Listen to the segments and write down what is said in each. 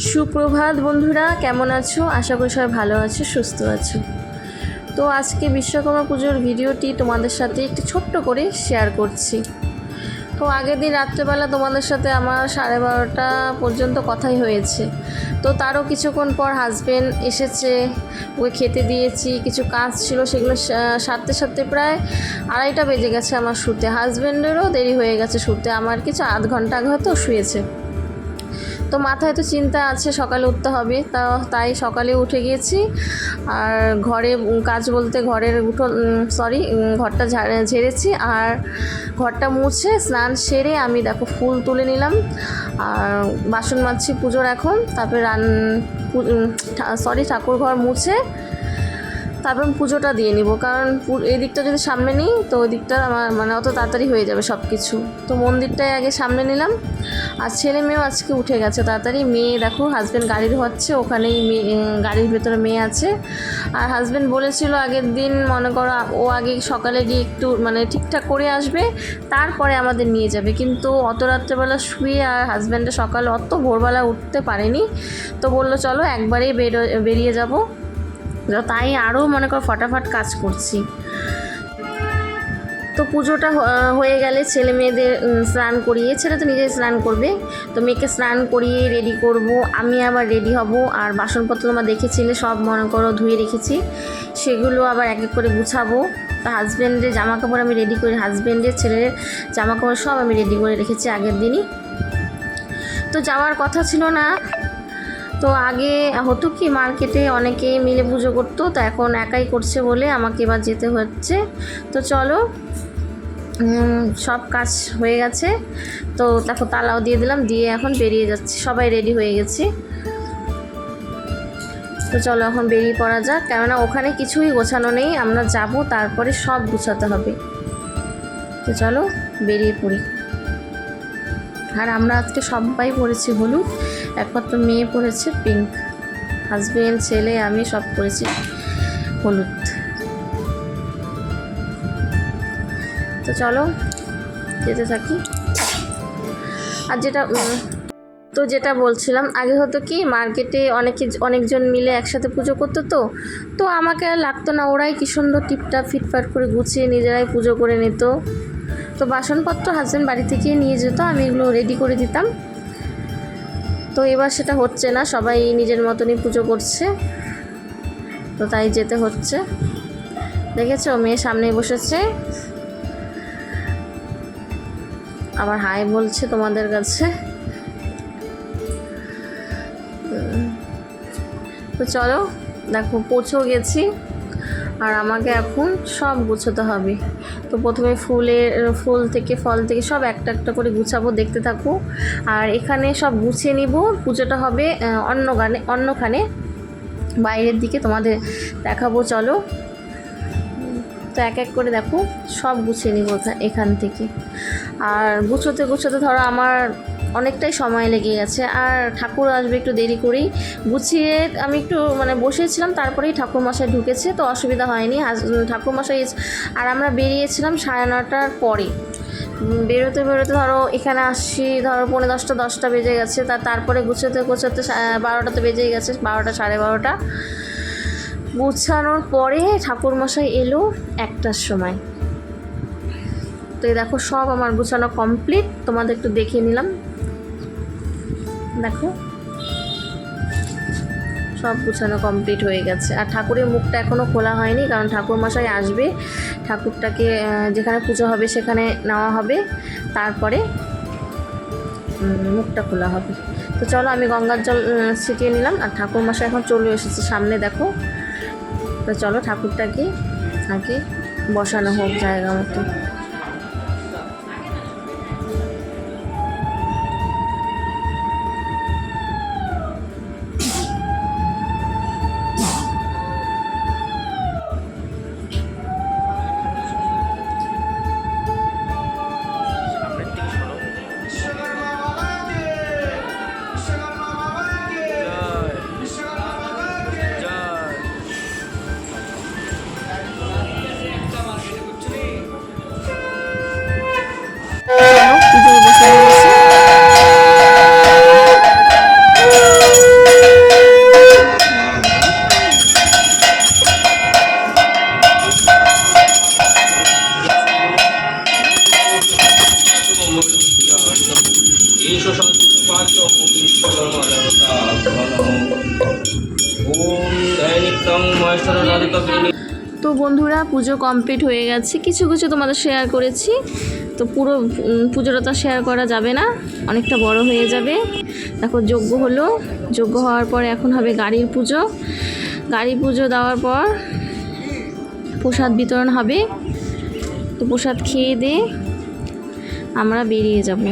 সুপ্রভাত বন্ধুরা, কেমন আছো? আশা করি সবাই ভালো আছো, সুস্থ আছো। তো আজকে বিশ্বকর্মা পুজোর ভিডিওটি তোমাদের সাথে একটু ছোট্ট করে শেয়ার করছি। তো আগের দিন রাত্রেবেলা তোমাদের সাথে আমার 12:30 পর্যন্ত কথাই হয়েছে। তো তারও কিছুক্ষণ পর হাজব্যান্ড এসেছে, ওকে খেতে দিয়েছি, কিছু কাজ ছিল সেগুলো সারতে সারতে প্রায় 2:30 বেজে গেছে আমার শুতে। হাজব্যান্ডেরও দেরি হয়ে গেছে শুতে, আমার কিছু আধ ঘন্টা আগে হয়তো শুয়েছে। তো মাথায় তো চিন্তা আছে সকালে উঠতে হবে, তাই সকালে উঠে গিয়েছি। আর ঘরে কাজ বলতে ঘরটা ঝেড়েছি, আর ঘরটা মুছে স্নান সেরে আমি দেখো ফুল তুলে নিলাম আর বাসন মাজছি পুজোর এখন। তারপরে ঠাকুর ঘর মুছে তারপর পুজোটা দিয়ে নিব, কারণ এই দিকটা যদি সামনে নিই তো ওই দিকটা আমার অত তাড়াতাড়ি হয়ে যাবে সব কিছু। তো মন্দিরটাই আগে সামনে নিলাম। আর ছেলে মেয়েও আজকে উঠে গেছে তাড়াতাড়ি। মেয়ে দেখো হাজব্যান্ড গাড়ি ধোয়াচ্ছে, ওখানেই গাড়ির ভেতরে মেয়ে আছে। আর হাজব্যান্ড বলেছিল আগের দিন, মনে করো ও আগে সকালে গিয়ে একটু ঠিকঠাক করে আসবে, তারপরে আমাদের নিয়ে যাবে। কিন্তু অত রাত্রেবেলা শুয়ে আর হাজব্যান্ডের সকালে অত ভোরবেলা উঠতে পারেনি, তো বললো চলো একবারেই বেরিয়ে যাব। তাই আরও মনে করো ফটাফট কাজ করছি। তো পুজোটা হয়ে গেলে ছেলে মেয়েদের স্নান করিয়ে, ছেলে তো নিজেই স্নান করবে, তো মেয়েকে স্নান করিয়ে রেডি করব, আমি আবার রেডি হব। আর বাসনপত্র তোমার দেখেছিলে সব মনে করো ধুয়ে রেখেছি, সেগুলো আবার এক এক করে গুছাবো। তা হাজব্যান্ডের জামাকাপড় আমি রেডি করি, হাজব্যান্ডের ছেলের জামাকাপড় সব আমি রেডি করে রেখেছি আগের দিনই। তো যাওয়ার কথা ছিল না, তো আগে হতো কি মার্কেটে অনেকে মিলে পুজো করতো, তো এখন একাই করছে বলে আমাকে এবার যেতে হচ্ছে। তো চলো, সব কাজ হয়ে গেছে, তো দেখো তালাও দিয়ে দিলাম, দিয়ে এখন বেরিয়ে যাচ্ছি, সবাই রেডি হয়ে গেছি। তো চলো এখন বেরিয়ে পড়া যাক, কেননা ওখানে কিছুই গোছানো নেই, আমরা যাব তারপরে সব গুছাতে হবে। তো চলো বেরিয়ে পড়ি। আর আমরা আজকে সবাই পরেছি হলুদ, একমাত্র মেয়ে পরেছে পিঙ্ক। হাজব্যান্ড, ছেলে, আমি সব পরেছি হলুদ। তো চলো যেতে থাকি। আর যেটা বলছিলাম, আগে হতো কি মার্কেটে অনেকজন মিলে একসাথে পুজো করতো, তো আমাকে আর লাগতো না, ওরাই কি সুন্দর টিপটাপ ফিটফাট করে গুছিয়ে নিজেরাই পুজো করে নিত। তো বাসনপত্র হাজব্যান্ড বাড়ি থেকে নিয়ে যেত, আমি এগুলো রেডি করে দিতাম। তো এবার সেটা হচ্ছে না, সবাই নিজের মতনই পুজো করছে, তো তাই যেতে হচ্ছে। দেখেছো মেয়ে সামনে বসেছে, আবার হাই বলছে তোমাদের কাছে। তো চলো দেখো পৌঁছেও গেছি, আর আমাকে এখন সব গুছাতে হবে। তো প্রথমে ফুল থেকে ফল থেকে সব একটা একটা করে গুছাবো, দেখতে থাকো। আর এখানে সব গুছিয়ে নিব, পুজোটা হবে অন্যখানে বাইরের দিকে, তোমাদের দেখাবো চলো। তো এক এক করে দেখো সব গুছিয়ে নিব এখান থেকে। আর গুছোতে ধরো আমার অনেকটাই সময় লেগে গেছে, আর ঠাকুর আসবে একটু দেরি করেই। গুছিয়ে আমি একটু বসেছিলাম, তারপরেই ঠাকুরমশাই ঢুকেছে, তো অসুবিধা হয়নি। ঠাকুরমশাই আর আমরা বেরিয়েছিলাম 9:30টার পরে। বেরোতে ধরো এখানে আসছি ধরো 10:45 বেজে গেছে, তারপরে গুছোতে 12টা তো বেজেই গেছে, 12টা 12:30। গুছানোর পরে ঠাকুরমশাই এলো 1টার সময়। তো এই দেখো সব আমার গুছানো কমপ্লিট, তোমাদের একটু দেখিয়ে নিলাম। দেখো সব গুছানো কমপ্লিট হয়ে গেছে। আর ঠাকুরের মুখটা এখনও খোলা হয়নি, কারণ ঠাকুরমশাই আসবে, ঠাকুরটাকে যেখানে পুজো হবে সেখানে নেওয়া হবে, তারপরে মুখটা খোলা হবে। তো চলো আমি গঙ্গার জল ছিটিয়ে নিলাম, আর ঠাকুরমশাই এখন চলে এসেছে সামনে দেখো। তো চলো ঠাকুরটাকে আগে বসানো হোক জায়গা মতো। एष संस्कृतवाचो विश्वकर्मा ओम दैनिकं महेश्वरादिकविनी। তো বন্ধুরা পুজো কমপ্লিট হয়ে গেছে, কিছু কিছু তোমাদের শেয়ার করেছি, তো পুরো পুজোটা তো শেয়ার করা যাবে না, অনেকটা বড় হয়ে যাবে। দেখো যজ্ঞ হলো, যজ্ঞ হওয়ার পর এখন হবে গাড়ির পুজো। গাড়ি পুজো দেওয়ার পর প্রসাদ বিতরণ হবে, তো প্রসাদ খেয়ে দিয়ে আমরা বেরিয়ে যাব।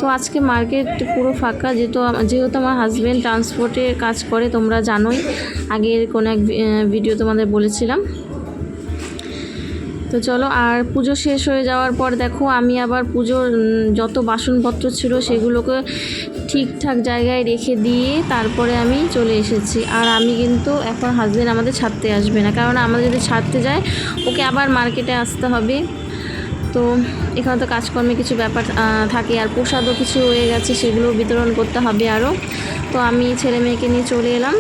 তো আজকে মার্কেট পুরো ফাঁকা, যেহেতু আমার হাজব্যান্ড ট্রান্সপোর্টে কাজ করে, তোমরা জানোই, আগের কোনো এক ভিডিও তোমাদের বলেছিলাম। তো চলো, আর পুজো শেষ হয়ে যাওয়ার পর দেখো আমি আবার পুজোর যত বাসনপত্র ছিল সেগুলোকে ঠিকঠাক জায়গায় রেখে দিয়ে তারপরে আমি চলে এসেছি। আর আমি কিন্তু এখন হাজব্যান্ড আমাদের ছাড়তে আসবে না, কারণ আমাদের যদি ছাড়তে যায় ওকে আবার মার্কেটে আসতে হবে। তো এখানে তো কাজকর্মে কিছু ব্যাপার থাকে, আর প্রসাদও কিছু হয়ে গেছে, সেগুলো বিতরণ করতে হবে আরও। তো আমি ছেলে মেয়েকে নিয়ে চলে এলাম।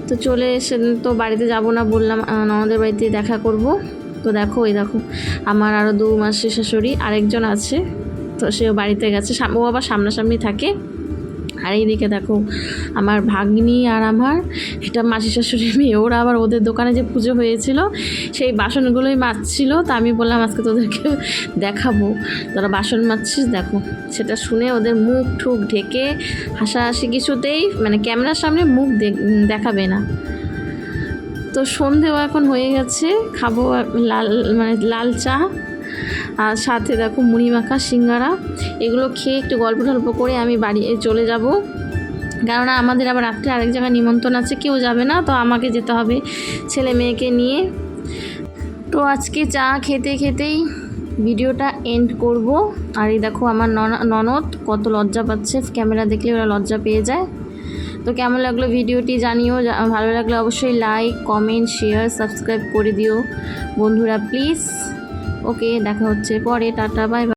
তো চলে এসে তো বাড়িতে যাব না, বললাম ননদের বাড়িতে দেখা করব। তো দেখো, এই দেখো আমার আরও 2 মাসের শাশুড়ি আরেকজন আছে, তো সেও বাড়িতে গেছে, ও আবার সামনাসামনি থাকে। আর এইদিকে দেখো আমার ভাগ্নি আর আমার এটা মাসি শাশুড়ির মেয়ে, ওরা আবার ওদের দোকানে যে পুজো হয়েছিল সেই বাসনগুলোই মাজছিল। তা আমি বললাম আজকে তোদেরকে দেখাবো, তোরা বাসন মাজছিস দেখো। সেটা শুনে ওদের মুখ ঠুক ঢেকে হাসাহাসি, কিছুতেই মানে ক্যামেরার সামনে মুখ দেখাবে না। তো সন্ধেও এখন হয়ে গেছে, খাবো লাল চা, আর সাথে দেখো মুড়ি মাখা, সিঙ্গারা, এগুলো খেয়ে একটু গল্প টল্প করে আমি বাড়ি চলে যাব। কারণ আমাদের আবার রাত্রে আরেক জায়গায় নিমন্ত্রণ আছে, কেউ যাবে না, তো আমাকে যেতে হবে ছেলে মেয়েকে নিয়ে। তো আজকে চা খেতে খেতেই ভিডিওটা এন্ড করব। আর এই দেখো আমার ননদ কত লজ্জা পাচ্ছে, ক্যামেরা দেখলে ওরা লজ্জা পেয়ে যায়। তো কেমন লাগলো ভিডিওটি জানিও, ভালো লাগলে অবশ্যই লাইক, কমেন্ট, শেয়ার, সাবস্ক্রাইব করে দিও বন্ধুরা প্লিজ। ওকে, দেখা হচ্ছে পরে, টাটা, বাই বাই।